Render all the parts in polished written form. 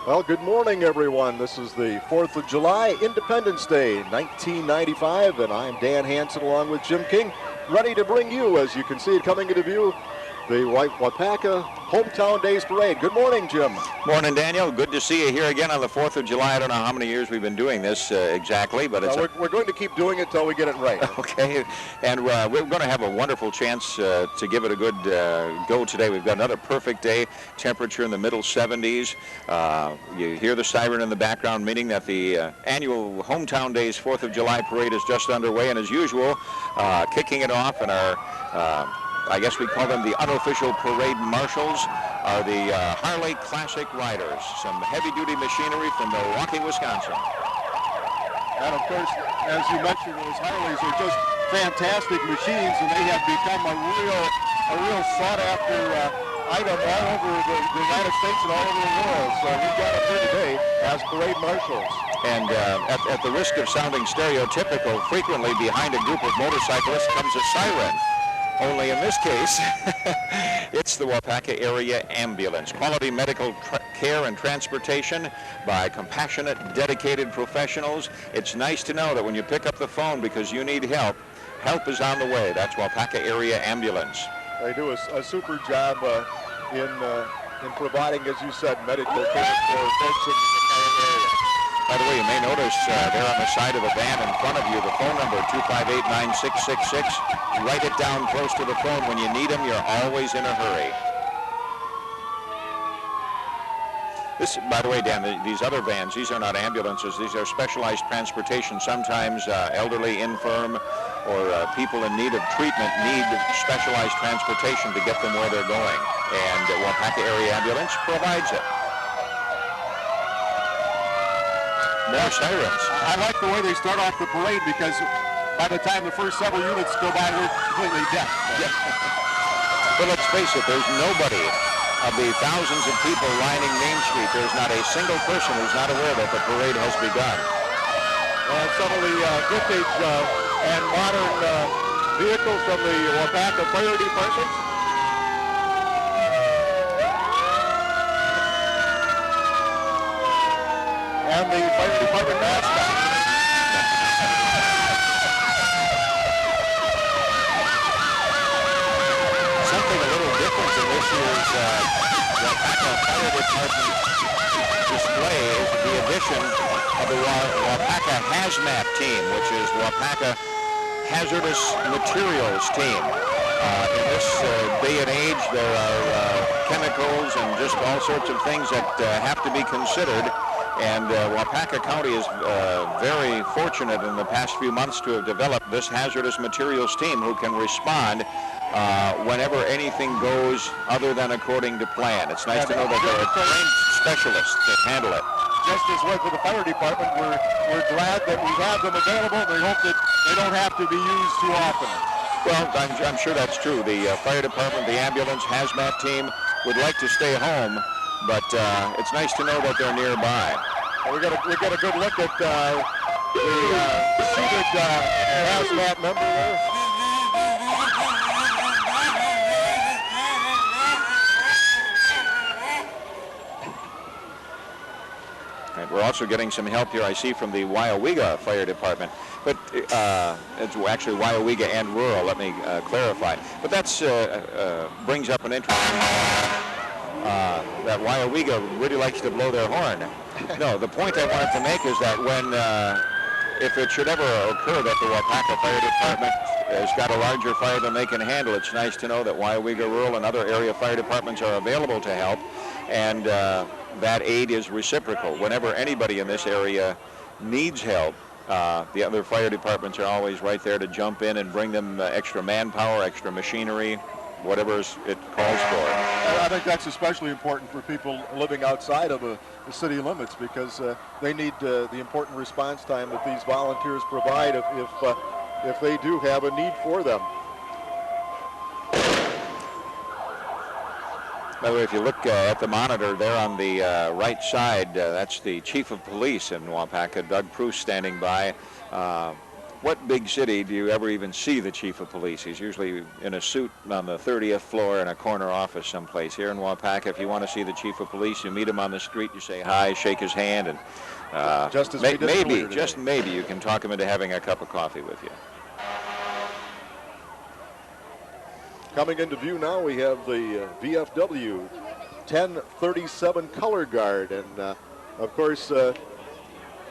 Well, good morning, everyone. This is the 4th of July, Independence Day, 1995, and I'm Dan Hansen along with Jim King, ready to bring you, as you can see it coming into view, the Waupaca Hometown Days Parade. Good morning, Jim. Morning, Daniel. Good to see you here again on the 4th of July. I don't know how many years we've been doing this exactly, but we're going to keep doing it till we get it right. Okay, and we're going to have a wonderful chance to give it a good go today. We've got another perfect day, temperature in the middle 70s. You hear the siren in the background, meaning that the annual Hometown Days 4th of July Parade is just underway, and as usual, kicking it off in our I guess we call them the unofficial parade marshals, are the Harley Classic Riders, some heavy-duty machinery from Milwaukee, Wisconsin. And of course, as you mentioned, those Harleys are just fantastic machines, and they have become a real sought-after item all over the United States and all over the world. So we've got them here today as parade marshals. And at the risk of sounding stereotypical, frequently behind a group of motorcyclists comes a siren. Only in this case, it's the Waupaca Area Ambulance. Quality medical care and transportation by compassionate, dedicated professionals. It's nice to know that when you pick up the phone because you need help, help is on the way. That's Waupaca Area Ambulance. They do a super job in providing, as you said, medical care for folks in the entire area. By the way, you may notice there on the side of the van in front of you, the phone number, 258-9666. Write it down close to the phone. When you need them, you're always in a hurry. This, by the way, Dan, these other vans, these are not ambulances. These are specialized transportation. Sometimes elderly, infirm, or people in need of treatment need specialized transportation to get them where they're going. And Waupaca Area Ambulance provides it. More sirens. I like the way they start off the parade because by the time the first several units go by, we're completely deaf. Yeah. But let's face it, there's nobody of the thousands of people lining Main Street, there's not a single person who's not aware that the parade has begun. And some of the vintage and modern vehicles from the Waupaca Fire Department. And the Fire Department mascot. Something a little different in this year's Waupaca Fire Department display is the addition of the Waupaca Hazmat Team, which is Waupaca Hazardous Materials Team. In this day and age, there are chemicals and just all sorts of things that have to be considered. And Waupaca County is very fortunate in the past few months to have developed this hazardous materials team who can respond whenever anything goes other than according to plan. It's nice to know that there are trained specialists that handle it. Just as with the fire department, we're glad that we have them available. We hope that they don't have to be used too often. Well, I'm sure that's true. The fire department, the ambulance, hazmat team would like to stay home, but it's nice to know that they're nearby. We got a good look at the seated hazmat member there. Right, we're also getting some help here, I see, from the Waupaca Fire Department. But it's actually Waupaca and rural, let me clarify. But that's brings up an interesting that Waupaca really likes to blow their horn. No, the point I wanted to make is that when, if it should ever occur that the Waupaca Fire Department has got a larger fire than they can handle, it's nice to know that Waupaca Rural and other area fire departments are available to help, and that aid is reciprocal. Whenever anybody in this area needs help, the other fire departments are always right there to jump in and bring them extra manpower, extra machinery, whatever it calls for. I think that's especially important for people living outside of the city limits because they need the important response time that these volunteers provide if they do have a need for them. By the way, if you look at the monitor there on the right side, that's the Chief of Police in Waupaca, Doug Pruce, standing by. what big city do you ever even see the chief of police? He's usually in a suit on the 30th floor in a corner office someplace. Here in Waupaca, if you want to see the chief of police, you meet him on the street, you say hi, shake his hand, and just as we did just maybe you can talk him into having a cup of coffee with you. Coming into view now, we have the VFW 1037 color guard, and of course,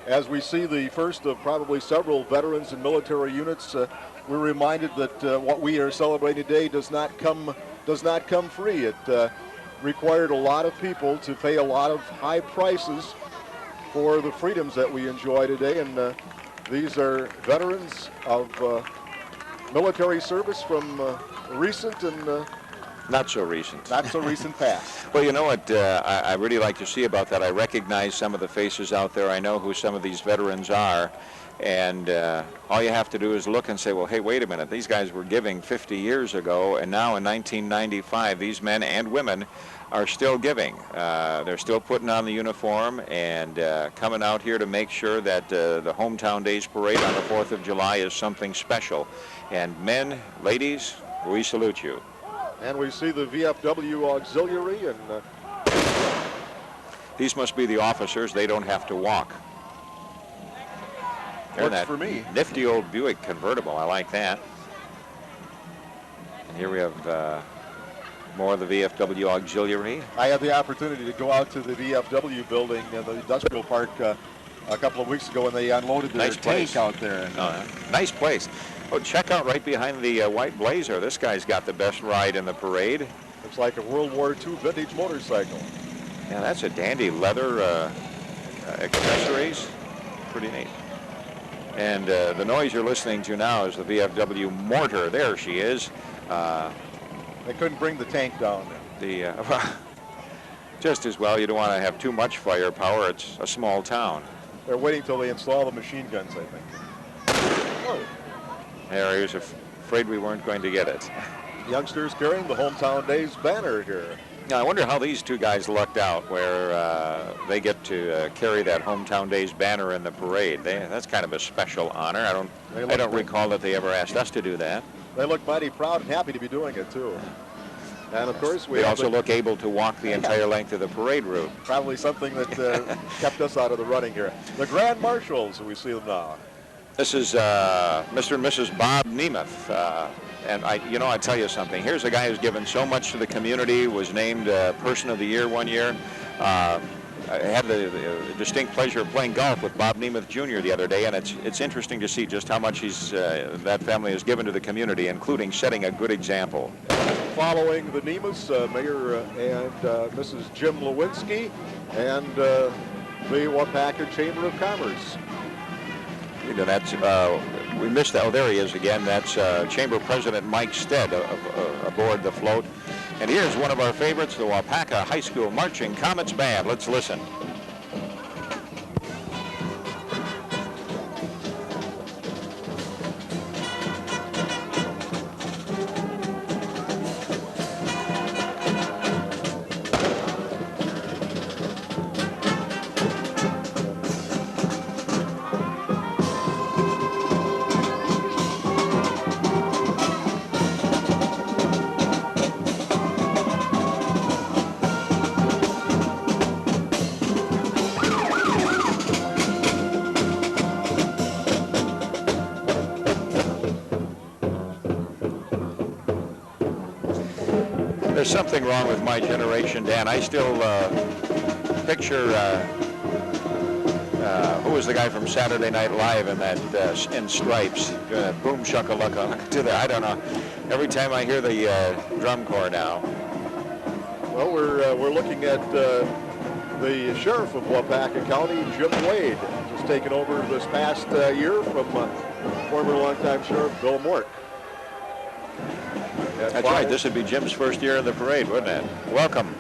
as we see the first of probably several veterans and military units, we're reminded that what we are celebrating today does not come free. It required a lot of people to pay a lot of high prices for the freedoms that we enjoy today, and these are veterans of military service from recent and not so recent past. Well, you know what I really like to see about that? I recognize some of the faces out there. I know who some of these veterans are. And all you have to do is look and say, well, hey, wait a minute. These guys were giving 50 years ago, and now in 1995, these men and women are still giving. They're still putting on the uniform and coming out here to make sure that the Hometown Days Parade on the 4th of July is something special. And men, ladies, we salute you. And we see the VFW auxiliary, and these must be the officers. They don't have to walk. Works for me. Nifty old Buick convertible. I like that. And here we have more of the VFW auxiliary. I had the opportunity to go out to the VFW building in the industrial park a couple of weeks ago, and they unloaded their tank out there. And, nice place. Oh, check out right behind the white Blazer. This guy's got the best ride in the parade. Looks like a World War II vintage motorcycle. Yeah, that's a dandy leather accessories. Pretty neat. And the noise you're listening to now is the VFW mortar. There she is. They couldn't bring the tank down there. Just as well. You don't want to have too much firepower. It's a small town. They're waiting till they install the machine guns, I think. Oh. Harry was afraid we weren't going to get it. Youngsters carrying the Hometown Days banner here. Now, I wonder how these two guys lucked out where they get to carry that Hometown Days banner in the parade. That's kind of a special honor. I don't recall that they ever asked us to do that. They look mighty proud and happy to be doing it, too. And, of course, they also look able to walk the entire length of the parade route. Probably something that kept us out of the running here. The Grand Marshals, we see them now. This is Mr. and Mrs. Bob Nemeth. And I tell you something. Here's a guy who's given so much to the community, was named Person of the Year one year. I had the distinct pleasure of playing golf with Bob Nemeth Jr. the other day, and it's interesting to see just how much that family has given to the community, including setting a good example. Following the Nemeths, Mayor and Mrs. Jim Lewinsky, and the Waupaca Chamber of Commerce. You know, that's we missed that. Oh, there he is again. That's Chamber President Mike Stead aboard the float. And here's one of our favorites, the Waupaca High School Marching Comets Band. Let's listen. There's something wrong with my generation, Dan. I still picture who was the guy from Saturday Night Live in that in stripes, boom shakalaka to the. I don't know. Every time I hear the drum corps now. Well, we're looking at the sheriff of Waupaca County, Jim Wade, just taken over this past year from former longtime Sheriff Bill Mort. That's right. This would be Jim's first year in the parade, wouldn't it? Welcome.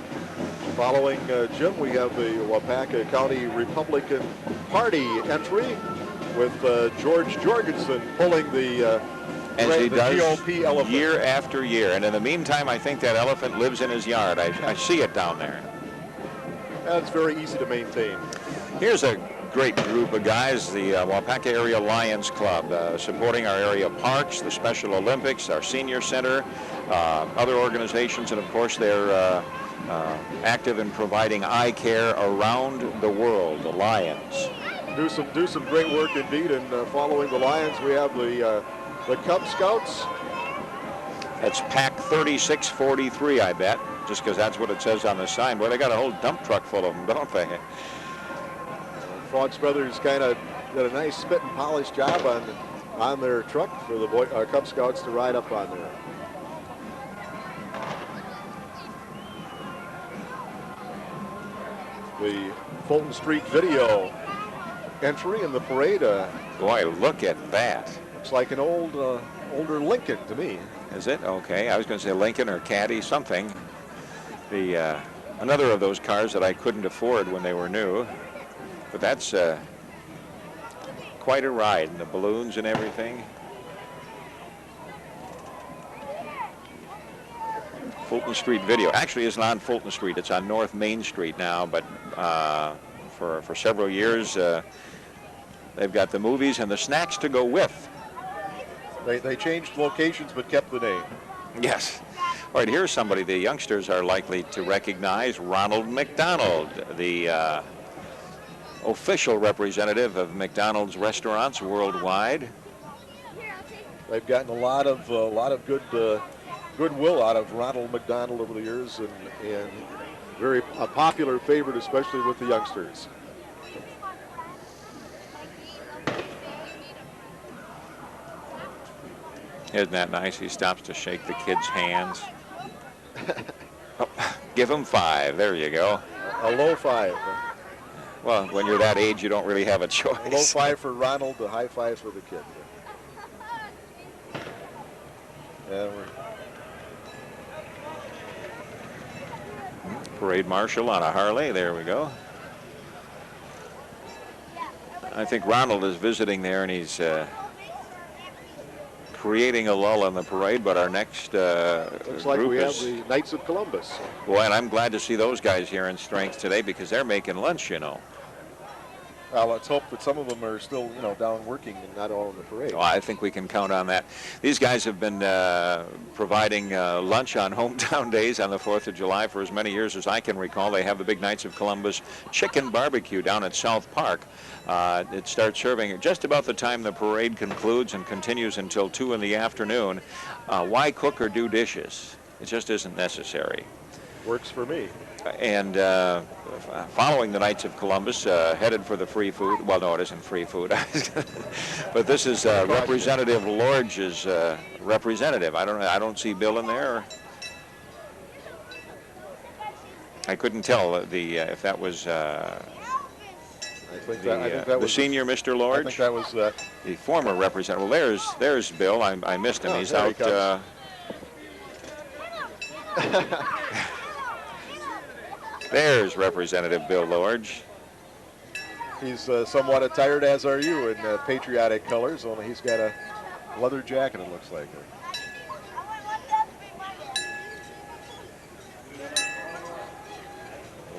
Following Jim, we have the Waupaca County Republican Party entry with George Jorgensen pulling the GOP elephant. Year after year. And in the meantime, I think that elephant lives in his yard. I see it down there. That's very easy to maintain. Here's a great group of guys, the Waupaca Area Lions Club, supporting our area parks, the Special Olympics, our senior center, other organizations, and of course they're active in providing eye care around the world, the Lions. Do some great work indeed, and following the Lions, we have the Cub Scouts. That's Pack 3643, I bet, just because that's what it says on the sign. Boy, they got a whole dump truck full of them, don't they? Fox Brothers kind of did a nice spit and polish job on their truck for the Cub Scouts to ride up on there. The Fulton Street video entry in the parade. Boy, look at that. Looks like an older Lincoln to me. Is it? Okay. I was going to say Lincoln or Caddy, something. Another of those cars that I couldn't afford when they were new. But that's quite a ride, and the balloons and everything. Fulton Street video. Actually, it's not on Fulton Street. It's on North Main Street now, but for several years, they've got the movies and the snacks to go with. They changed locations but kept the name. Yes. All right, here's somebody the youngsters are likely to recognize, Ronald McDonald, the official representative of McDonald's restaurants worldwide. They've gotten a lot of goodwill out of Ronald McDonald over the years, and very a popular favorite, especially with the youngsters. Isn't that nice? He stops to shake the kids' hands. Oh, give him 5. There you go. A low 5. Well, when you're that age, you don't really have a choice. A low 5 for Ronald, a high 5 for the kid. Parade marshal on a Harley. There we go. I think Ronald is visiting there, and he's creating a lull in the parade, but our next looks like we have the Knights of Columbus. Boy, and I'm glad to see those guys here in strength today, because they're making lunch, you know. Well, let's hope that some of them are still, down working and not all in the parade. Well, I think we can count on that. These guys have been providing lunch on hometown days on the 4th of July for as many years as I can recall. They have the big Knights of Columbus chicken barbecue down at South Park. It starts serving at just about the time the parade concludes and continues until 2 in the afternoon. Why cook or do dishes? It just isn't necessary. Works for me. And following the Knights of Columbus, headed for the free food. Well, no, it isn't free food. But this is Representative Lordge's representative. I don't see Bill in there. I couldn't tell if that was I think that the was senior Mr. Lordge. I think that was the former representative. Well, there's Bill. I missed him. He's out. There's Representative Bill Lordge. He's somewhat attired, as are you, in patriotic colors, only he's got a leather jacket, it looks like.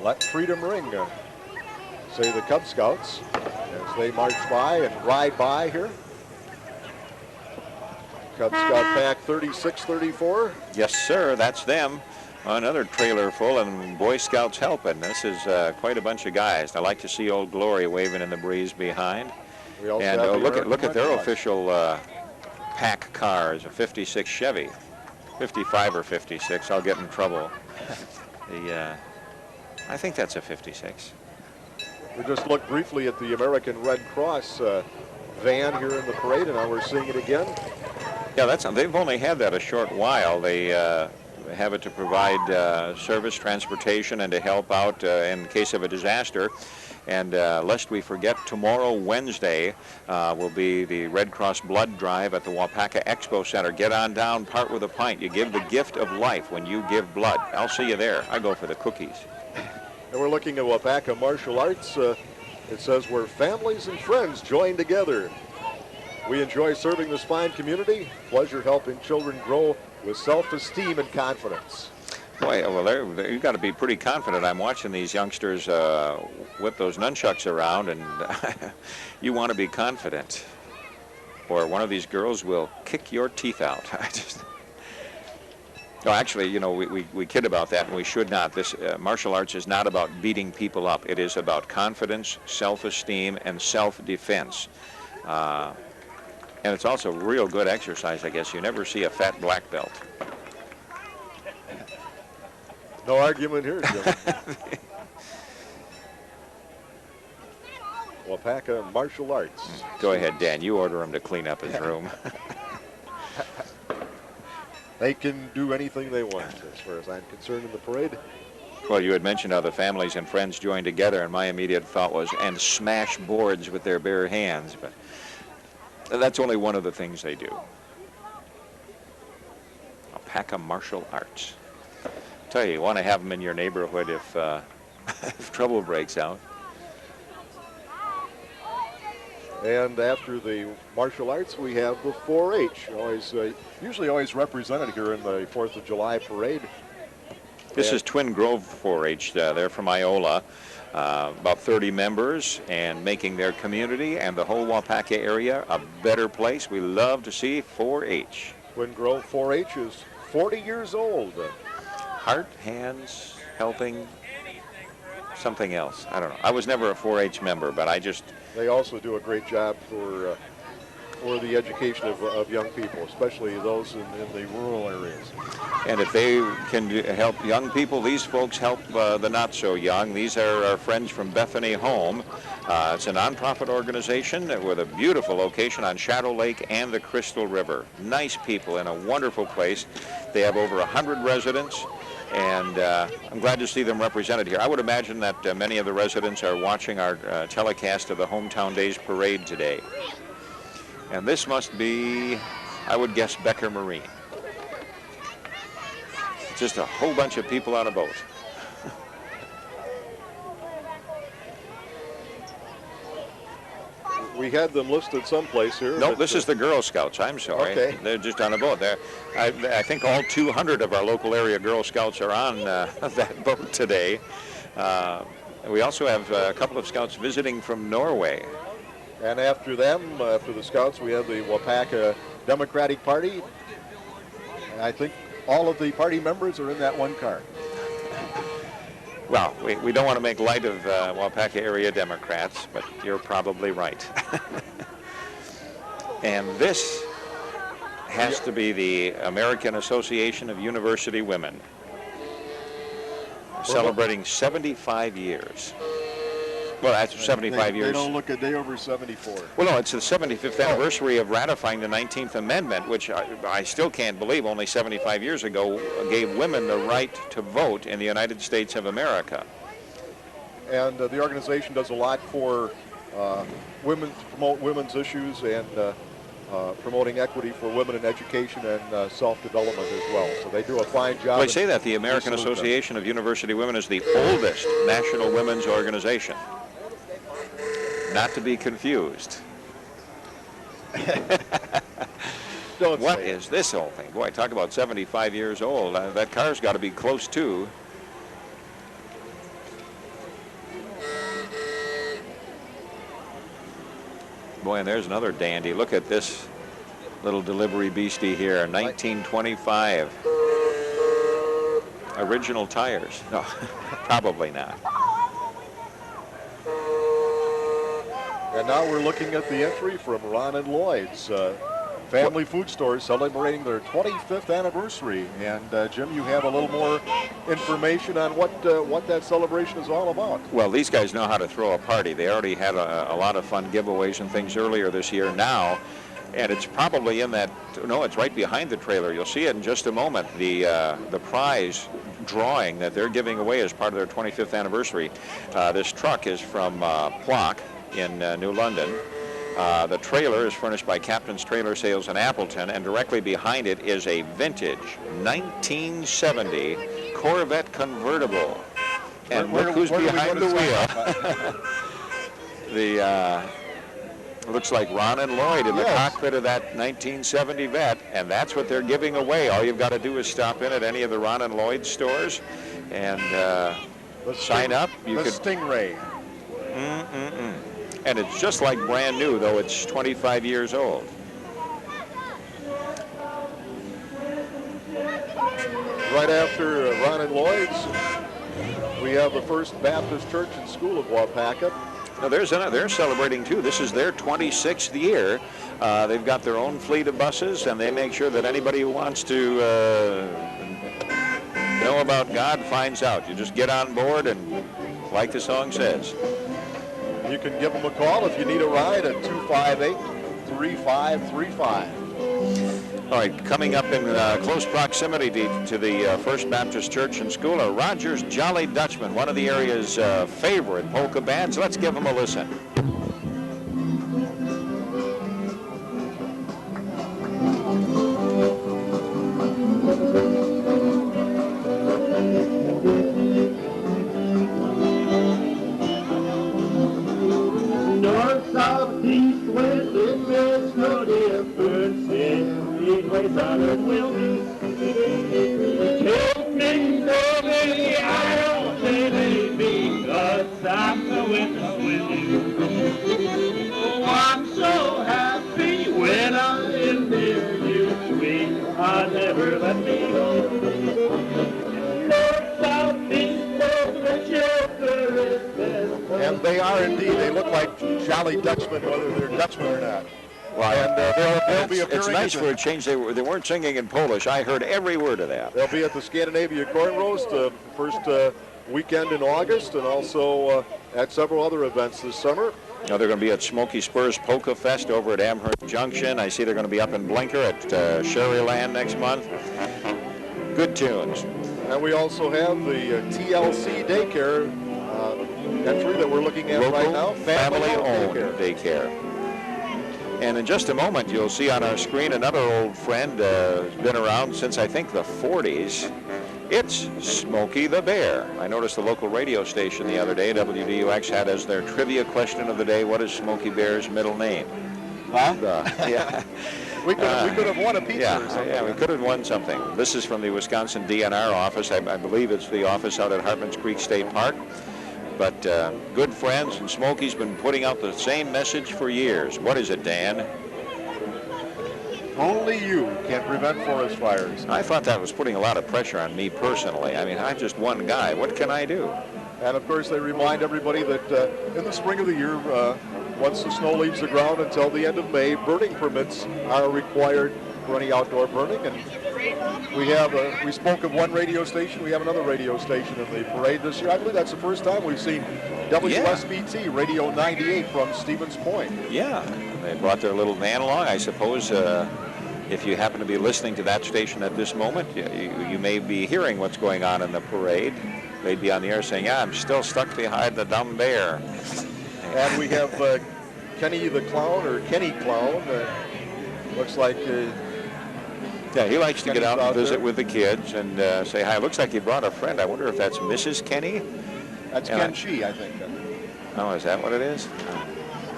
Let freedom ring, say the Cub Scouts, as they march by and ride by here. Cub Scout Pack 3634. Yes, sir, that's them. Another trailer full, and Boy Scouts helping. This is quite a bunch of guys. I like to see Old Glory waving in the breeze behind. And look at their official pack cars, a 56 Chevy, 55 or 56. I'll get in trouble. I think that's a 56. We just looked briefly at the American Red Cross van here in the parade, and now we're seeing it again. Yeah, they've only had that a short while. They have it to provide service, transportation, and to help out in case of a disaster. And lest we forget, tomorrow, Wednesday, will be the Red Cross Blood Drive at the Waupaca Expo Center. Get on down, part with a pint. You give the gift of life when you give blood. I'll see you there. I go for the cookies. And we're looking at Waupaca Martial Arts. It says, where families and friends join together. We enjoy serving this fine community. Pleasure helping children grow with self-esteem and confidence. Boy, well, you've got to be pretty confident. I'm watching these youngsters whip those nunchucks around, and you want to be confident, or one of these girls will kick your teeth out. No, actually, you know, we kid about that, and we should not. This martial arts is not about beating people up. It is about confidence, self-esteem, and self-defense. And it's also real good exercise, I guess. You never see a fat black belt. No argument here, Jim. Waupaca Martial Arts. Go ahead, Dan. You order him to clean up his room. They can do anything they want, as far as I'm concerned, in the parade. Well, you had mentioned how the families and friends joined together, and my immediate thought was, and smash boards with their bare hands. But that's only one of the things they do. Waupaca Martial Arts. Tell you want to have them in your neighborhood if, if trouble breaks out. And after the martial arts, we have the 4-H, usually always represented here in the 4th of July parade. This is Twin Grove 4-H. They're from Iola. About 30 members, and making their community and the whole Waupaca area a better place. We love to see 4-H. Twin Grove 4-H is 40 years old. Heart, hands, helping, something else. I don't know. I was never a 4-H member, but They also do a great job for the education of young people, especially those in the rural areas. And if they can help young people, these folks help the not so young. These are our friends from Bethany Home. It's a nonprofit organization with a beautiful location on Shadow Lake and the Crystal River. Nice people in a wonderful place. They have over 100 residents, and I'm glad to see them represented here. I would imagine that many of the residents are watching our telecast of the Hometown Days Parade today. And this must be, I would guess, Becker Marine. Just a whole bunch of people on a boat. We had them listed someplace here. No, this is the Girl Scouts. I'm sorry. Okay. They're just on a boat. I think all 200 of our local area Girl Scouts are on that boat today. We also have a couple of Scouts visiting from Norway. And after them, after the Scouts, we have the Waupaca Democratic Party. And I think all of the party members are in that one car. Well, we don't want to make light of Waupaca area Democrats, but you're probably right. And this has to be the American Association of University Women, celebrating 75 years. Well, that's 75 years. They don't look a day over 74. Well, no, it's the 75th anniversary of ratifying the 19th Amendment, which I still can't believe only 75 years ago gave women the right to vote in the United States of America. And the organization does a lot for women, to promote women's issues and promoting equity for women in education and self-development as well. So they do a fine job. Well, I say that the American Association of University Women is the oldest national women's organization. Not to be confused. What is this whole thing? Boy, talk about 75 years old. That car's got to be close to. Boy, and there's another dandy. Look at this little delivery beastie here, 1925. Original tires. No, probably not. And now we're looking at the entry from Ron and Lloyd's family food stores celebrating their 25th anniversary. And Jim, you have a little more information on what that celebration is all about. Well, these guys know how to throw a party. They already had a lot of fun giveaways and things earlier this year. Now, and it's probably in that, no, it's right behind the trailer. You'll see it in just a moment. The prize drawing that they're giving away as part of their 25th anniversary. This truck is from Plock in New London. The trailer is furnished by Captain's Trailer Sales in Appleton, and directly behind it is a vintage 1970 Corvette convertible. And look who's behind the wheel. Looks like Ron and Lloyd in the Yes. cockpit of that 1970 Vet, and that's what they're giving away. All you've got to do is stop in at any of the Ron and Lloyd stores and sign up. The Stingray. And it's just like brand new, though it's 25 years old. Right after Ron and Lloyd's, we have the First Baptist Church and School of Waupaca. Now they're celebrating too. This is their 26th year. They've got their own fleet of buses, and they make sure that anybody who wants to know about God finds out. You just get on board, and like the song says. You can give them a call if you need a ride at 258-3535. All right, coming up in close proximity to the First Baptist Church and School are Rogers Jolly Dutchman, one of the area's favorite polka bands. Let's give them a listen. North, south, east, west, it makes no difference. Any place on earth will do. Take me over the aisle, baby, because I'm going with you. Oh, I'm so happy when I'm near you, sweet. I'll never let me go. North, south, east, west, the shelter is best. And they are indeed. They look like Jolly Dutchmen, whether they're Dutchmen or not. Well, And they'll be appearing. It's nice for a change. They weren't singing in Polish. I heard every word of that. They'll be at the Scandinavia Corn Roast the first weekend in August, and also at several other events this summer. Now they're going to be at Smoky Spurs Polka Fest over at Amherst Junction. I see they're going to be up in Blinker at Sherryland next month. Good tunes. And we also have the TLC daycare entry that we're looking at right now. Family-owned daycare. And in just a moment, you'll see on our screen another old friend who's been around since, I think, the 40s. It's Smokey the Bear. I noticed the local radio station the other day, WDUX, had as their trivia question of the day, what is Smokey Bear's middle name? Huh? Yeah. We could have won a pizza or something. Yeah, we could have won something. This is from the Wisconsin DNR office. I believe it's the office out at Hartman's Creek State Park. But good friends, and Smokey's been putting out the same message for years. What is it, Dan? Only you can prevent forest fires. I thought that was putting a lot of pressure on me personally. I mean, I'm just one guy. What can I do? And of course, they remind everybody that in the spring of the year, once the snow leaves the ground until the end of May, burning permits are required for any outdoor burning. And we spoke of one radio station. We have another radio station in the parade this year. I believe that's the first time we've seen WSBT Radio 98 from Stevens Point. Yeah, they brought their little van along. I suppose if you happen to be listening to that station at this moment, you may be hearing what's going on in the parade. They'd be on the air saying, yeah, I'm still stuck behind the dumb bear. And we have Kenny the Clown, or Kenny Clown. Looks like... yeah, he likes to get out and visit there with the kids and say hi. Looks like he brought a friend. I wonder if that's Mrs. Kenny? That's Ken Shee, I think. Oh, is that what it is?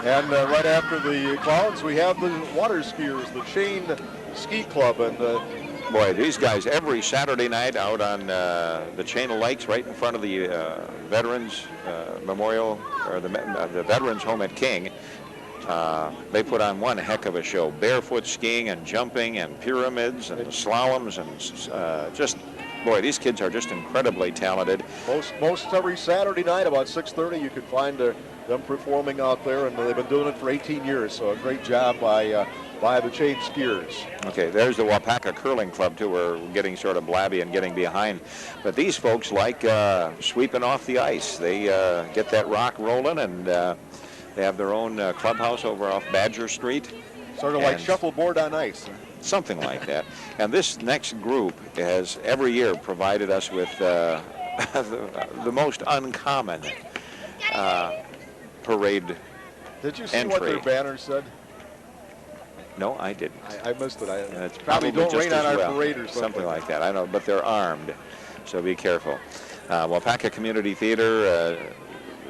And right after the Clowns, we have the water skiers, the Chain Ski Club. And boy, these guys every Saturday night out on the chain of lakes right in front of the Veterans Memorial, or the Veterans Home at King. They put on one heck of a show. Barefoot skiing and jumping and pyramids and slaloms and just, boy, these kids are just incredibly talented. Most every Saturday night about 6:30 you can find them performing out there, and they've been doing it for 18 years, so a great job by the Chain Skiers. Okay, there's the Waupaca Curling Club, too. We're getting sort of blabby and getting behind. But these folks like sweeping off the ice. They get that rock rolling, and they have their own clubhouse over off Badger Street. Sort of like shuffleboard on ice. Something like that. And this next group has every year provided us with the most uncommon parade Did you see entry. what their banner said? No, I didn't. I missed it. It's probably don't just rain on as our parade or something like that. I know, but they're armed, so be careful. Waupaca Community Theater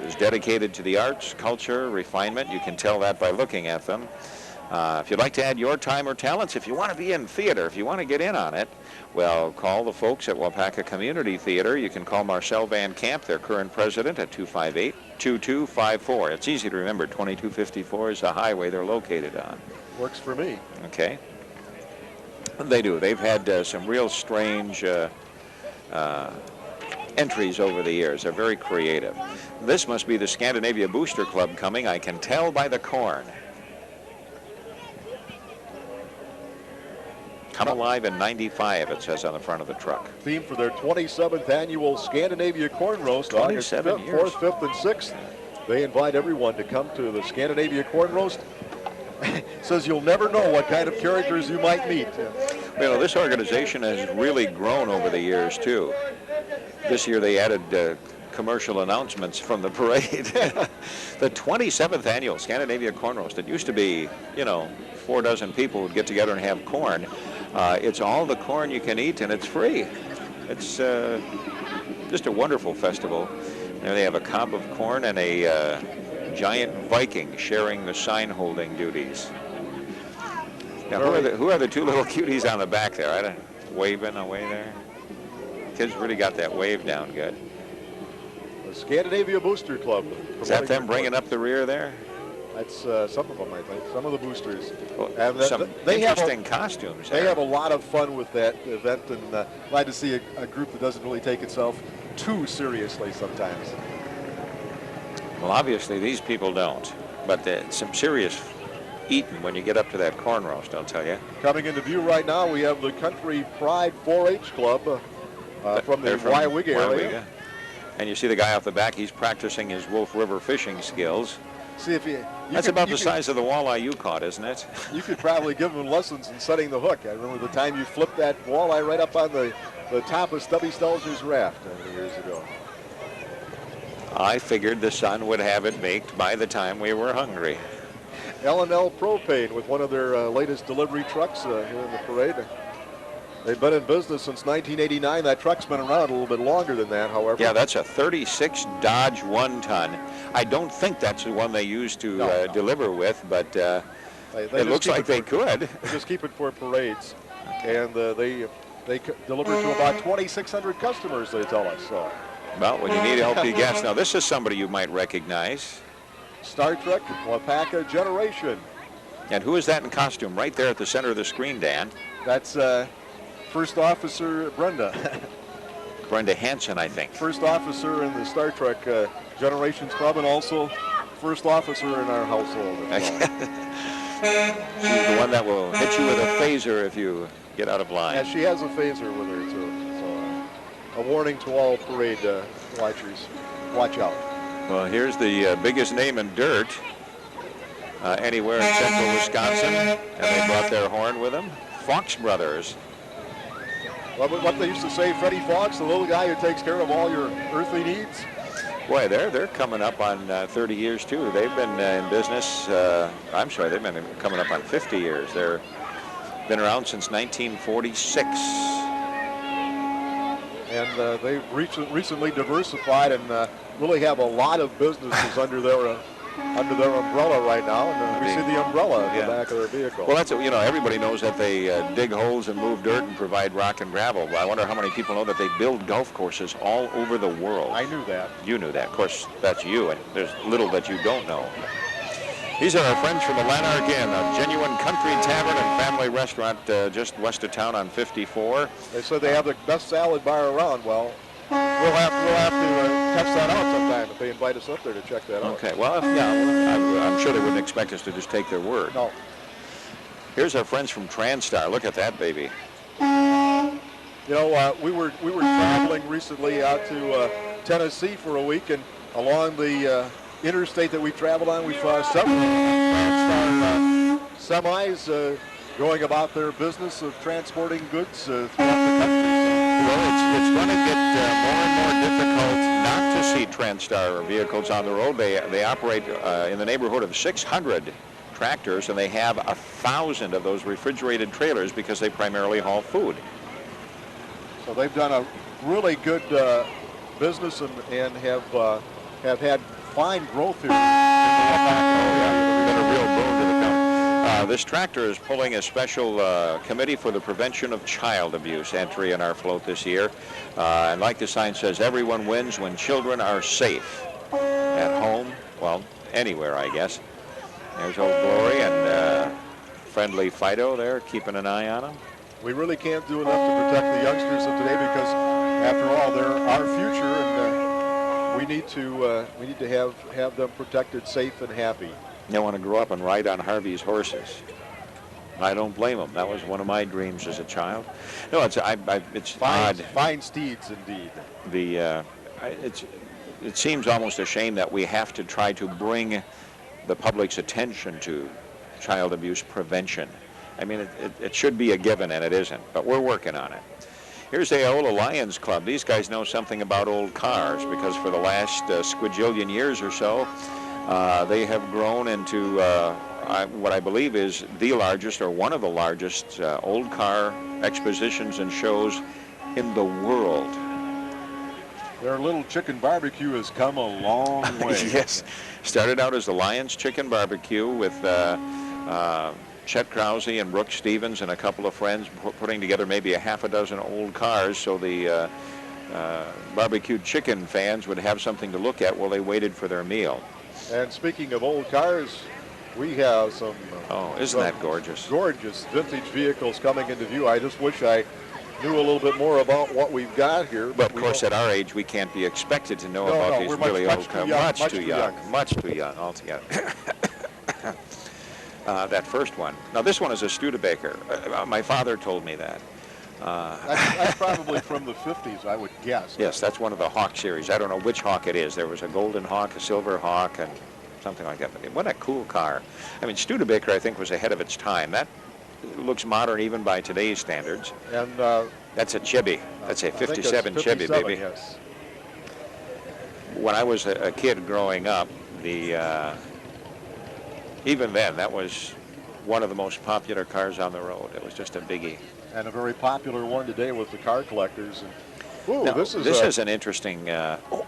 is dedicated to the arts, culture, refinement. You can tell that by looking at them. If you'd like to add your time or talents, if you want to be in theater, if you want to get in on it, well, call the folks at Waupaca Community Theater. You can call Marcel Van Camp, their current president, at 258-2254. It's easy to remember. 2254 is the highway they're located on. Works for me. Okay. They do. They've had some real strange entries over the years. They're very creative. This must be the Scandinavia Booster Club coming. I can tell by the corn. Come alive in '95, it says on the front of the truck. Theme for their 27th annual Scandinavia Corn Roast, August 5th, 4th, 5th, and 6th. They invite everyone to come to the Scandinavia Corn Roast. Says you'll never know what kind of characters you might meet. You know, this organization has really grown over the years, too. This year they added commercial announcements from the parade. The 27th annual Scandinavia Corn Roast. It used to be, 4 dozen people would get together and have corn. It's all the corn you can eat, and it's free. It's just a wonderful festival. There they have a cob of corn and a giant Viking sharing the sign-holding duties. Now, who are the two little cuties on the back there? I don't waving away there. Kids really got that wave down good. The Scandinavia Booster Club. Is that them bringing up the rear there? That's some of them, I think. Some of the boosters. Well, and some interesting costumes. They have a lot of fun with that event, and glad to see a group that doesn't really take itself too seriously sometimes. Well, obviously these people don't, but some serious eating when you get up to that corn roast, I'll tell you. Coming into view right now, we have the Country Pride 4-H Club from the Waupaca area. And you see the guy off the back, he's practicing his Wolf River fishing skills. See if That's about the size of the walleye you caught, isn't it? You could probably give him lessons in setting the hook. I remember the time you flipped that walleye right up on the top of Stubby Stelzer's raft years ago. I figured the son would have it baked by the time we were hungry. L&L Propane with one of their latest delivery trucks here in the parade. They've been in business since 1989. That truck's been around a little bit longer than that, however. Yeah, that's a 36 Dodge 1-ton. I don't think that's the one they used to deliver with, but it looks like they could. They just keep it for parades. And they deliver to about 2,600 customers, they tell us. So. Well, when you need help, you guess. Now, this is somebody you might recognize. Star Trek Waupaca Generation. And who is that in costume right there at the center of the screen, Dan? That's First Officer Brenda. Brenda Hansen, I think. First officer in the Star Trek Generations Club, and also first officer in our household as well. She's the one that will hit you with a phaser if you get out of line. Yeah, she has a phaser with her, too. So a warning to all parade watchers. Watch out. Well, here's the biggest name in dirt anywhere in central Wisconsin, and they brought their horn with them. Fox Brothers. Well, what they used to say, Freddie Fox, the little guy who takes care of all your earthly needs. Boy, they're coming up on 30 years, too. They've been in business, they've been coming up on 50 years. They've been around since 1946. And they've recently diversified and really have a lot of businesses under their umbrella right now, and we see the umbrella at the back of their vehicle. Well, that's everybody knows that they dig holes and move dirt and provide rock and gravel. Well, I wonder how many people know that they build golf courses all over the world. I knew that. You knew that. Of course, that's you, and there's little that you don't know. These are our friends from the Lanark Inn, a genuine country tavern and family restaurant just west of town on 54. They said they have the best salad bar around. Well, we'll have to test that out sometime if they invite us up there to check that out. Okay. Well, I'm sure they wouldn't expect us to just take their word. No. Here's our friends from TransStar. Look at that baby. You know, we were traveling recently out to Tennessee for a week, and along the interstate that we traveled on, we saw several TransStar semis going about their business of transporting goods throughout the country. Well, it's going to get more and more difficult not to see TransStar vehicles on the road. They operate in the neighborhood of 600 tractors, and they have 1,000 of those refrigerated trailers because they primarily haul food. So they've done a really good business and have have had fine growth here in the Waupaca. Been a real boon to the film. This tractor is pulling a special committee for the prevention of child abuse entry in our float this year. And like the sign says, everyone wins when children are safe. At home, well, anywhere, I guess. There's Old Glory and friendly Fido there, keeping an eye on them. We really can't do enough to protect the youngsters of today because, after all, they're our future, and we need to have them protected, safe, and happy. They want to grow up and ride on Harvey's horses. I don't blame them. That was one of my dreams as a child. No, it's odd. Fine steeds, indeed. It seems almost a shame that we have to try to bring the public's attention to child abuse prevention. I mean, it should be a given, and it isn't, but we're working on it. Here's the Aola Lions Club. These guys know something about old cars because for the last squajillion years or so, they have grown into what I believe is the largest or one of the largest old car expositions and shows in the world. Their little chicken barbecue has come a long way. Yes. Started out as the Lions Chicken Barbecue with Chet Krause and Brooke Stevens and a couple of friends putting together maybe a half a dozen old cars so the barbecued chicken fans would have something to look at while they waited for their meal. And speaking of old cars, we have some isn't that gorgeous? Gorgeous vintage vehicles coming into view. I just wish I knew a little bit more about what we've got here. But of course, at our age, we can't be expected to know about these really old cars. Much too young altogether. That first one. Now, this one is a Studebaker. My father told me that. That's probably from the 50s, I would guess. Yes, that's one of the Hawk series. I don't know which Hawk it is. There was a Golden Hawk, a Silver Hawk, and something like that. But what a cool car. I mean, Studebaker, I think, was ahead of its time. That looks modern even by today's standards. And that's a Chibi. That's a 57 Chibi, baby. Yes. When I was a kid growing up, even then, that was one of the most popular cars on the road. It was just a biggie. And a very popular one today with the car collectors. And, now, this is an interesting.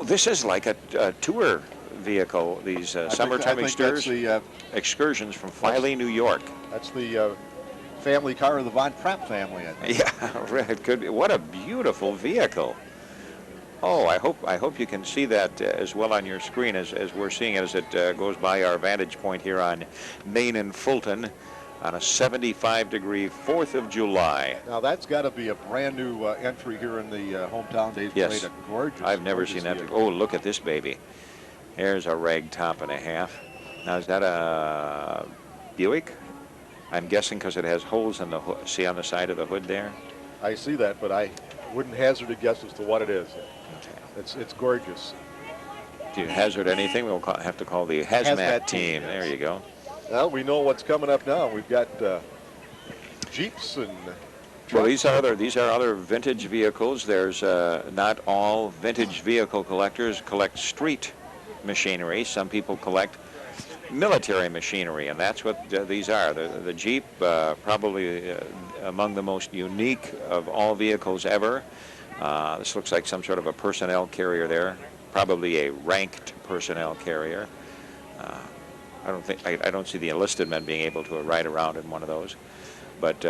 This is like a tour vehicle. These summertime excursions from Filey, New York. That's the family car of the Von Trapp family, I think. Yeah, it could be. What a beautiful vehicle. Oh, I hope you can see that as well on your screen as we're seeing it as it goes by our vantage point here on Main and Fulton on a 75-degree 4th of July. Now, that's got to be a brand new entry here in the Hometown Days Parade. Yes. A gorgeous, I've never seen that before. Oh, look at this baby. There's a rag top and a half. Now, is that a Buick? I'm guessing because it has holes in the hood. See on the side of the hood there? I see that, but I wouldn't hazard a guess as to what it is. It's gorgeous. Do you hazard anything? We'll have to call the hazmat team. Yes. There you go. Well, we know what's coming up now. We've got Jeeps and trucks. Well, these are other vintage vehicles. There's not all vintage vehicle collectors collect street machinery. Some people collect military machinery, and that's what these are. The Jeep, probably among the most unique of all vehicles ever. This looks like some sort of a personnel carrier there, probably a ranked personnel carrier. I don't see the enlisted men being able to ride around in one of those. But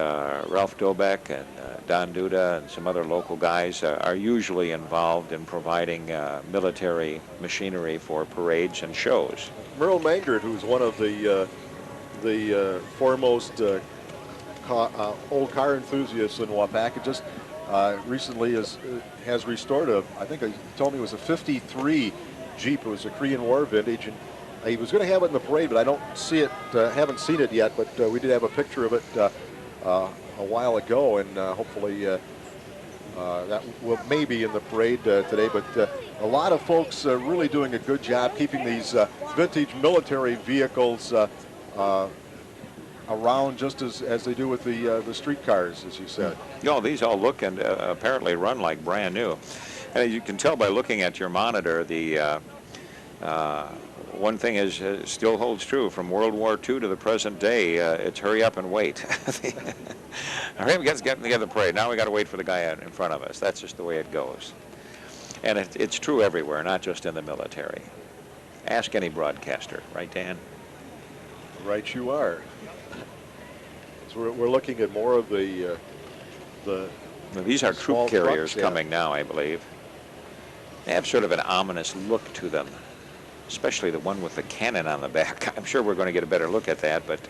Ralph Dobeck and Don Duda and some other local guys are usually involved in providing military machinery for parades and shows. Merle Mangert, who's one of the foremost old car enthusiasts in Waupaca, just recently has restored I think he told me it was a 53 Jeep. It was a Korean War vintage, and he was going to have it in the parade, but I don't see it, haven't seen it yet, but we did have a picture of it a while ago, and hopefully that will maybe in the parade today. But a lot of folks really doing a good job keeping these vintage military vehicles around just as they do with the street cars, as you said. These all look and apparently run like brand new. And you can tell by looking at your monitor, the one thing is still holds true from World War II to the present day. It's hurry up and wait. Hurry up, get together the parade. Now we got to wait for the guy out in front of us. That's just the way it goes. And it's true everywhere, not just in the military. Ask any broadcaster, right, Dan? Right, you are. So we're looking at more of the Now, these are small troop carriers trucks, yeah. coming now, I believe. They have sort of an ominous look to them, especially the one with the cannon on the back. I'm sure we're going to get a better look at that, but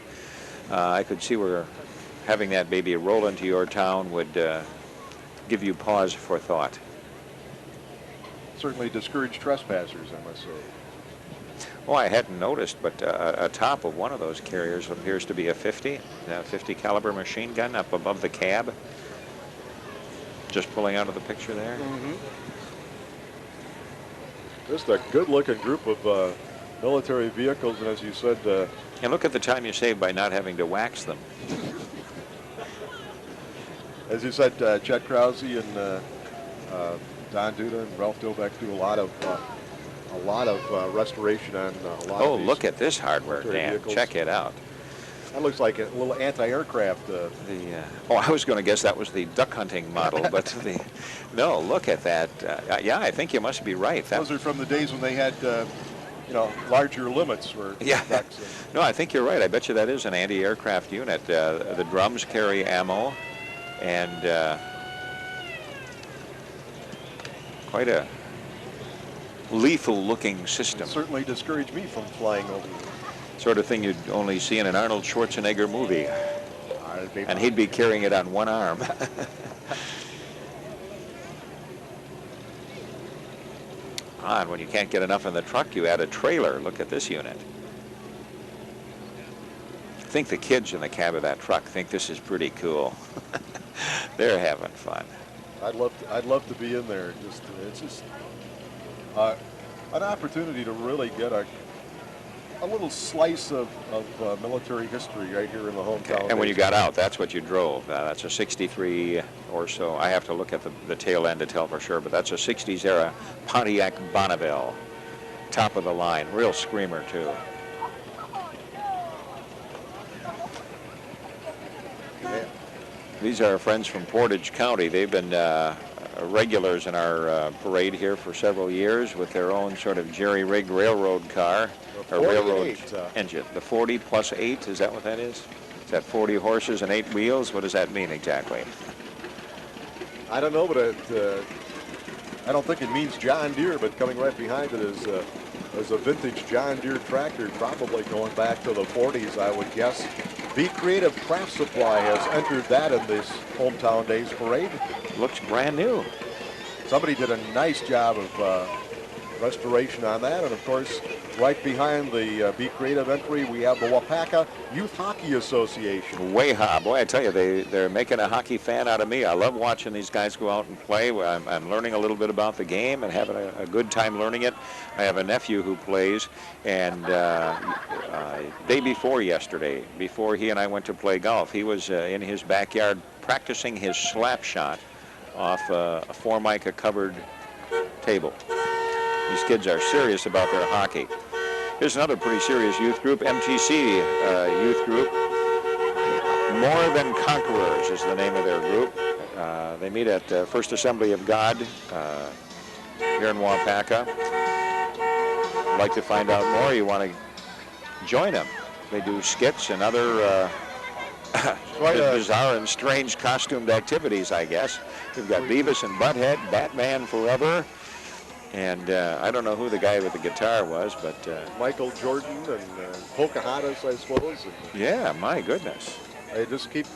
I could see where having that baby roll into your town would give you pause for thought. certainly discourage trespassers, I must say. Oh, I hadn't noticed, but atop of one of those carriers appears to be a 50 caliber machine gun up above the cab. Just pulling out of the picture there. Just a good-looking group of military vehicles, and as you said, And look at the time you save by not having to wax them. as you said, Chet Krause and Don Duda and Ralph Dilbeck do a lot of restoration on a lot Oh, of these look at this hardware, military Dan. vehicles. Check it out. That looks like a little anti-aircraft. Oh, I was going to guess that was the duck hunting model, but no, look at that. Yeah, I think you must be right. Those are from the days when they had, larger limits for Yeah. ducks. No, I think you're right. I bet you that is an anti-aircraft unit. The drums carry ammo, and quite a lethal-looking system. Certainly discouraged me from flying over. Sort of thing you'd only see in an Arnold Schwarzenegger movie. And he'd be carrying it on one arm. And when you can't get enough in the truck, you add a trailer. Look at this unit. I think the kids in the cab of that truck think this is pretty cool. They're having fun. I'd love to be in there. It's just an opportunity to really get a little slice of military history right here in the hometown. And when you got out, that's what you drove. That's a 63 or so. I have to look at the tail end to tell for sure, but that's a 60s era Pontiac Bonneville. Top of the line. Real screamer, too. Yeah. These are our friends from Portage County. They've been regulars in our parade here for several years with their own sort of jerry-rigged railroad car. A railroad engine. The 40 plus 8, is that what that is? Is that 40 horses and 8 wheels? What does that mean exactly? I don't know, but I don't think it means John Deere, but coming right behind it is a vintage John Deere tractor, probably going back to the 40s, I would guess. Be Creative Craft Supply has entered that in this Hometown Days parade. Looks brand new. Somebody did a nice job of restoration on that, and of course, right behind the Be Creative entry, we have the Waupaca Youth Hockey Association. Boy, I tell you, they're making a hockey fan out of me. I love watching these guys go out and play. I'm learning a little bit about the game and having a good time learning it. I have a nephew who plays, and day before yesterday, before he and I went to play golf, he was in his backyard practicing his slap shot off a Formica covered table. These kids are serious about their hockey. Here's another pretty serious youth group, MTC youth group. More Than Conquerors is the name of their group. They meet at First Assembly of God here in Waupaca. If you'd like to find out more, you want to join them. They do skits and other bizarre and strange costumed activities, I guess. We've got Beavis and Butthead, Batman Forever. And I don't know who the guy with the guitar was, but... Michael Jordan and Pocahontas, I suppose. And, yeah, my goodness. They just keep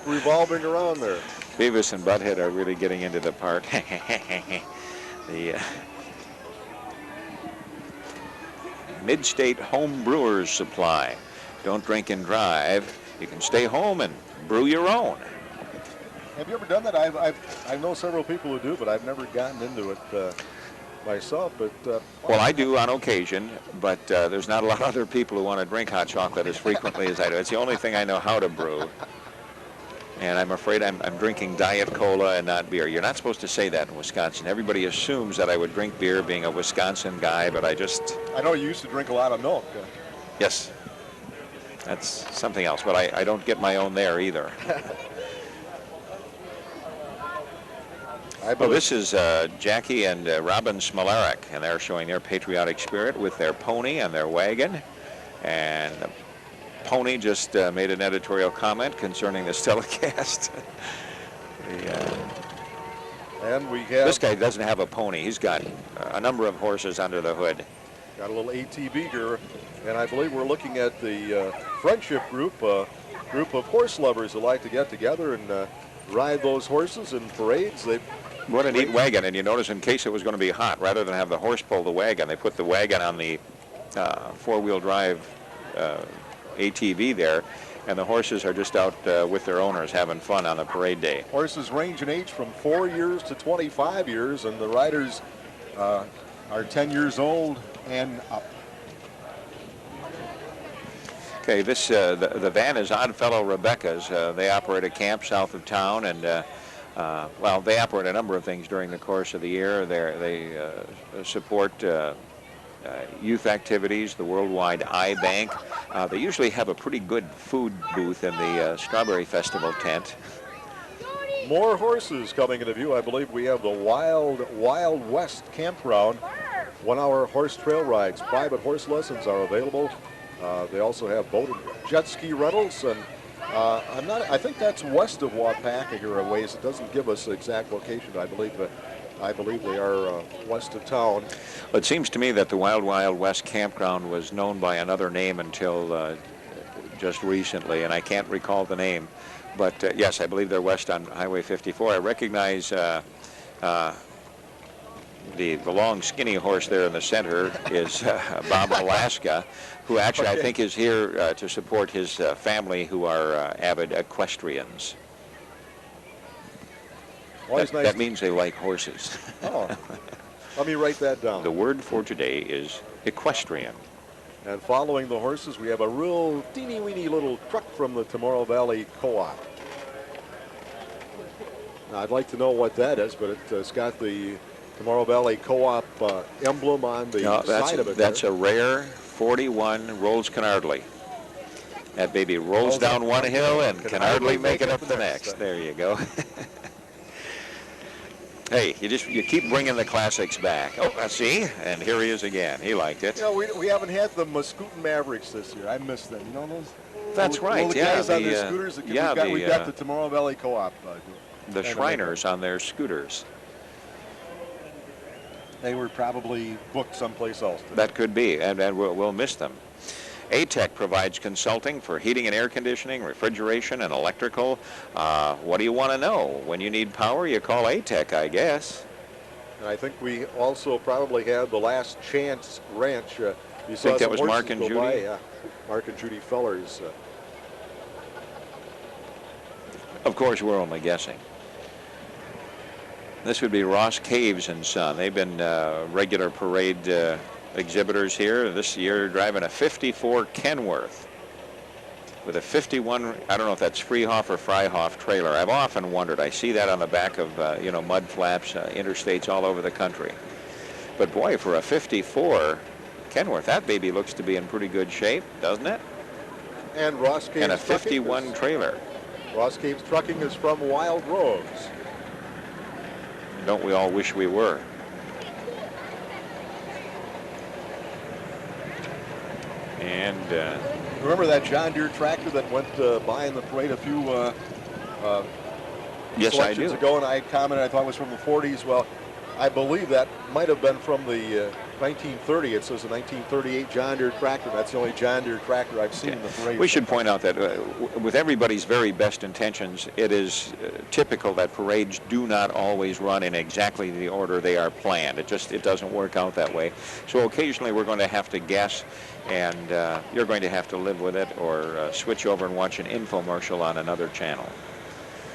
revolving around there. Beavis and Butthead are really getting into the part. The Mid-State Home Brewers Supply. Don't drink and drive. You can stay home and brew your own. Have you ever done that? I know several people who do, but I've never gotten into it myself. But well, I do on occasion, but there's not a lot of other people who want to drink hot chocolate as frequently as I do. It's the only thing I know how to brew. And I'm afraid I'm drinking Diet Cola and not beer. You're not supposed to say that in Wisconsin. Everybody assumes that I would drink beer being a Wisconsin guy, but I know you used to drink a lot of milk. Yes. That's something else, but I don't get my own there either. Well, this is Jackie and Robin Smolarek, and they're showing their patriotic spirit with their pony and their wagon. And the pony just made an editorial comment concerning this telecast. And we have... This guy doesn't have a pony. He's got a number of horses under the hood. Got a little ATV here, and I believe we're looking at the friendship group, group of horse lovers who like to get together and ride those horses in parades. What a neat wagon, and you notice in case it was going to be hot, rather than have the horse pull the wagon, they put the wagon on the four-wheel drive ATV there, and the horses are just out with their owners having fun on the parade day. Horses range in age from 4 years to 25 years, and the riders are 10 years old and up. Okay, this the van is Oddfellow Rebecca's. They operate a camp south of town, and well, they operate a number of things during the course of the year. They support youth activities, the Worldwide Eye Bank. They usually have a pretty good food booth in the Strawberry Festival tent. More horses coming into view. I believe we have the Wild West campground. 1 hour horse trail rides. Private horse lessons are available. They also have boat and jet ski rentals, and I think that's west of Waupaca here a ways. It doesn't give us the exact location. I believe they are west of town. Well, it seems to me that the Wild West campground was known by another name until just recently, and I can't recall the name. But yes, I believe they're west on Highway 54. I recognize the long, skinny horse there in the center is Bob Alaska, who actually I think is here to support his family who are avid equestrians. That means they like horses. Oh, let me write that down. The word for today is equestrian. And following the horses, we have a real teeny-weeny little truck from the Tomorrow Valley Co-op. Now, I'd like to know what that is, but it's got the Tomorrow Valley Co-op emblem on the side of it. That's a rare 41 Rolls Canardly. That baby rolls down one hill and can hardly make it up the next. There you go. Hey, you keep bringing the classics back. Oh, see, and here he is again. He liked it. Yeah, we haven't had the Muscootin Mavericks this year. I missed them. You know those? That's right. The guys on their scooters. We've got the Tomorrow Valley Co-op. The Shriners on their scooters. They were probably booked someplace else today. That could be, and we'll miss them. ATEC provides consulting for heating and air conditioning, refrigeration, and electrical. What do you want to know? When you need power, you call ATEC, I guess. And I think we also probably had the Last Chance Ranch. You think that was Mark and Judy? Yeah, Mark and Judy Fellers. Of course, we're only guessing. This would be Ross Caves and Son. They've been regular parade exhibitors here. This year driving a 54 Kenworth with a 51, I don't know if that's Freehoff or Freihoff trailer. I've often wondered. I see that on the back of, mud flaps, interstates all over the country. But boy, for a 54 Kenworth, that baby looks to be in pretty good shape, doesn't it? And Ross Caves and a 51 trailer. Ross Caves Trucking is from Wild Rose. Don't we all wish we were? And remember that John Deere tractor that went by in the parade a few yes, I do. ago, and I commented I thought it was from the 40s. Well, I believe that might have been from the 1930. It says a 1938 John Deere tractor. That's the only John Deere tractor I've seen in the parade. We should point out that with everybody's very best intentions, it is typical that parades do not always run in exactly the order they are planned. It doesn't work out that way. So occasionally we're going to have to guess, and you're going to have to live with it or switch over and watch an infomercial on another channel.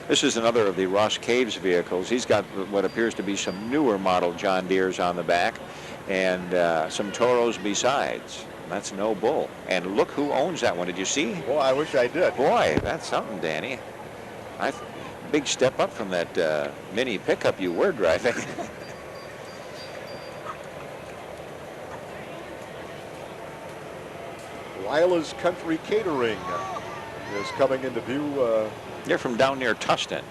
This is another of the Ross Caves vehicles. He's got what appears to be some newer model John Deeres on the back and some Toros besides. That's no bull. And look who owns that one. Did you see? Well, I wish I did. Boy, that's something, Danny. Big step up from that mini pickup you were driving. Lila's Country Catering is coming into view. They're from down near Tustin.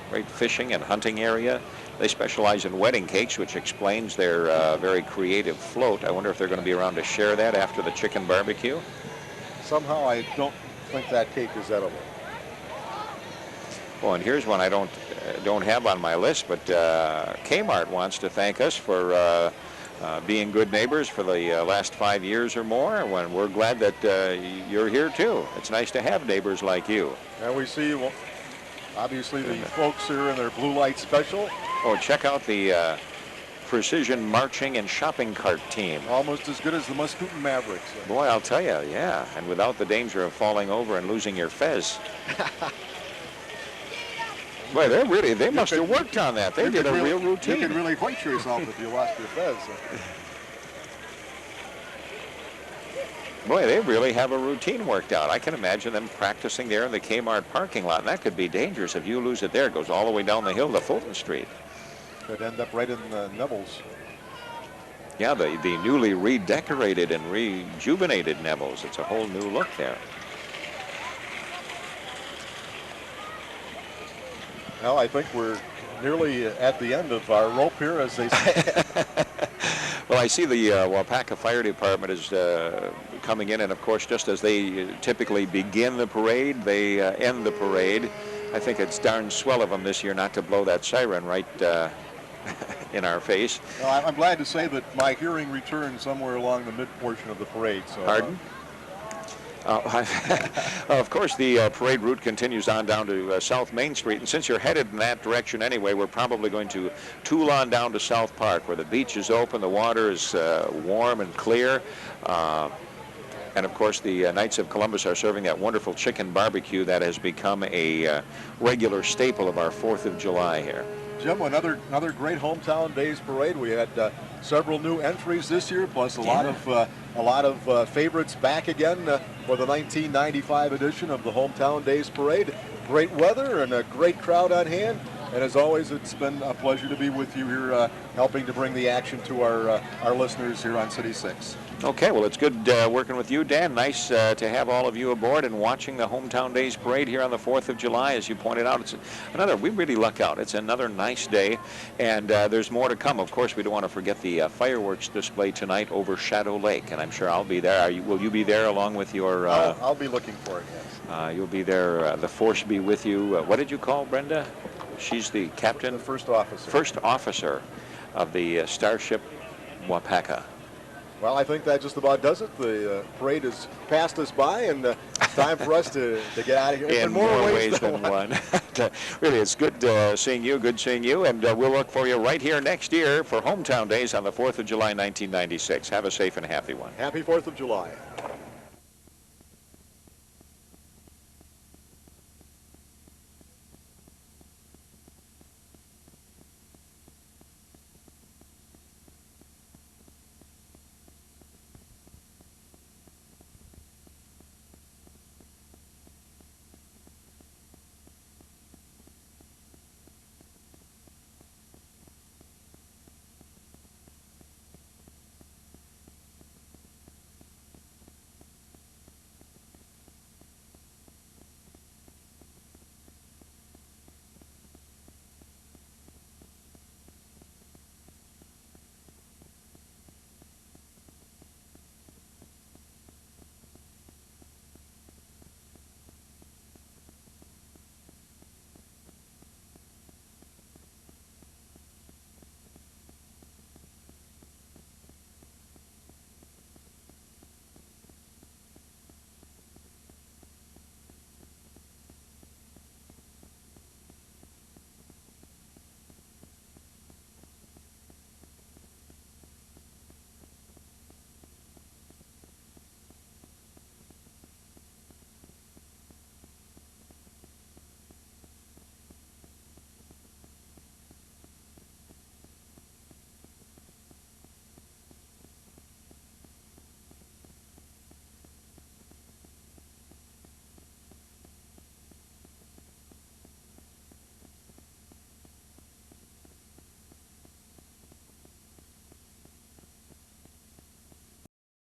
Great fishing and hunting area. They specialize in wedding cakes, which explains their very creative float. I wonder if they're going to be around to share that after the chicken barbecue. Somehow I don't think that cake is edible. Well, and here's one I don't have on my list, but Kmart wants to thank us for being good neighbors for the last 5 years or more. When we're glad that you're here too. It's nice to have neighbors like you. And we see, well, obviously the folks here in their blue light special. Oh, check out the precision marching and shopping cart team. Almost as good as the Muscooten Mavericks. Boy, I'll tell you, yeah, and without the danger of falling over and losing your fez. Boy, they must have worked on that. They did a real routine. You could really hoist yourself if you lost your fez. Boy, they really have a routine worked out. I can imagine them practicing there in the Kmart parking lot, and that could be dangerous. If you lose it there, it goes all the way down the hill to Fulton Street. Could end up right in Neville's. Yeah, the newly redecorated and rejuvenated Neville's. It's a whole new look there. Well, I think we're nearly at the end of our rope here, as they say. Well, I see the Waupaca Fire Department is coming in, and of course, just as they typically begin the parade, they end the parade. I think it's darn swell of them this year not to blow that siren right in our face. Well, I'm glad to say that my hearing returned somewhere along the mid portion of the parade. So, pardon? Of course, the parade route continues on down to South Main Street, and since you're headed in that direction anyway, we're probably going to tool on down to South Park, where the beach is open, the water is warm and clear, and of course the Knights of Columbus are serving that wonderful chicken barbecue that has become a regular staple of our 4th of July here. Jim, another great hometown days parade. We had several new entries this year, plus a lot of favorites back again for the 1995 edition of the hometown days parade. Great weather and a great crowd on hand. And as always, it's been a pleasure to be with you here, helping to bring the action to our listeners here on City 6. Okay, well, it's good working with you, Dan. Nice to have all of you aboard and watching the Hometown Days Parade here on the 4th of July. As you pointed out, it's we really luck out. It's another nice day, and there's more to come. Of course, we don't want to forget the fireworks display tonight over Shadow Lake, and I'm sure I'll be there. Will you be there along with your... I'll be looking for it, yes. You'll be there. The force be with you. What did you call Brenda? She's the captain? The first officer. First officer of the Starship Waupaca. Well, I think that just about does it. The parade has passed us by, and it's time for us to get out of here. In more ways than one. Really, it's good seeing you, and we'll look for you right here next year for Hometown Days on the 4th of July, 1996. Have a safe and happy one. Happy 4th of July.